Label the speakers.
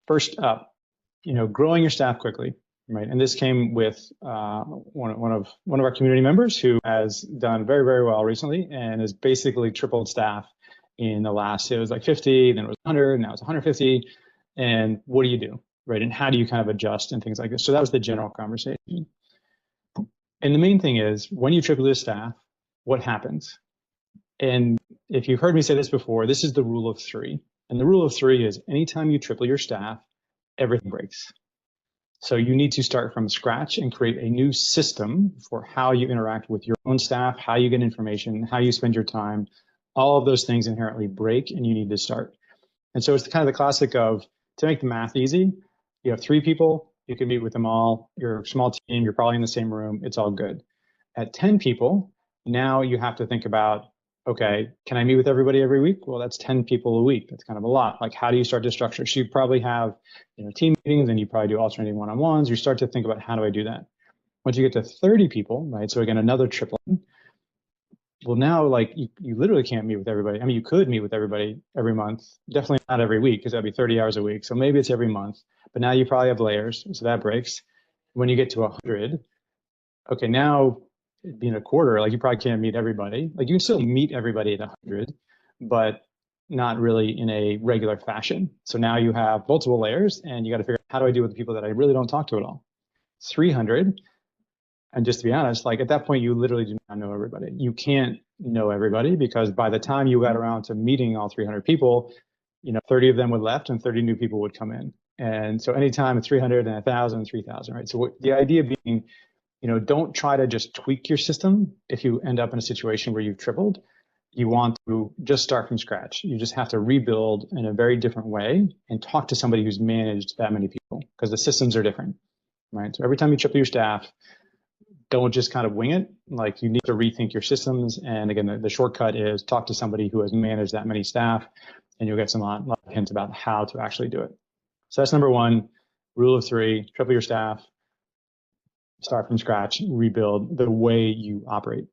Speaker 1: first up, growing your staff quickly, right? And this came with one of our community members who has done very, very well recently and has basically tripled staff in the last, it was like 50, then it was 100, now it's 150. And what do you do, right? And how do you kind of adjust and things like this? So that was the general conversation. And the main thing is, when you triple your staff, what happens? And if you've heard me say this before, this is the rule of three. And the rule of three is anytime you triple your staff, everything breaks. So you need to start from scratch and create a new system for how you interact with your own staff, how you get information, how you spend your time. All of those things inherently break, and you need to start. And so it's kind of the classic of, to make the math easy, you have 3 people, you can meet with them all. You're a small team, you're probably in the same room, it's all good. At 10 people, now you have to think about, okay, can I meet with everybody every week? Well, that's 10 people a week. That's kind of a lot. Like, how do you start to structure? So you probably have, team meetings, and you probably do alternating one-on-ones. You start to think about, how do I do that? Once you get to 30 people, right? So again, another tripling. Well, now, like, you literally can't meet with everybody. I mean, you could meet with everybody every month, definitely not every week, because that'd be 30 hours a week. So maybe it's every month, but now you probably have layers, so that breaks. When you get to 100, okay, now being a quarter, like, you probably can't meet everybody. Like, you can still meet everybody at 100, but not really in a regular fashion. So now you have multiple layers, and you got to figure out, how do I do with the people that I really don't talk to at all? 300. And just to be honest, like, at that point, you literally do not know everybody. You can't know everybody, because by the time you got around to meeting all 300 people, 30 of them would left and 30 new people would come in. And so anytime 300 and 1,000, 3,000, right? So the idea being, don't try to just tweak your system if you end up in a situation where you've tripled. You want to just start from scratch. You just have to rebuild in a very different way and talk to somebody who's managed that many people, because the systems are different, right? So every time you triple your staff, don't just kind of wing it. Like, you need to rethink your systems. And again, the shortcut is talk to somebody who has managed that many staff, and you'll get some lot of hints about how to actually do it. So that's number one, rule of three: triple your staff, start from scratch, rebuild the way you operate.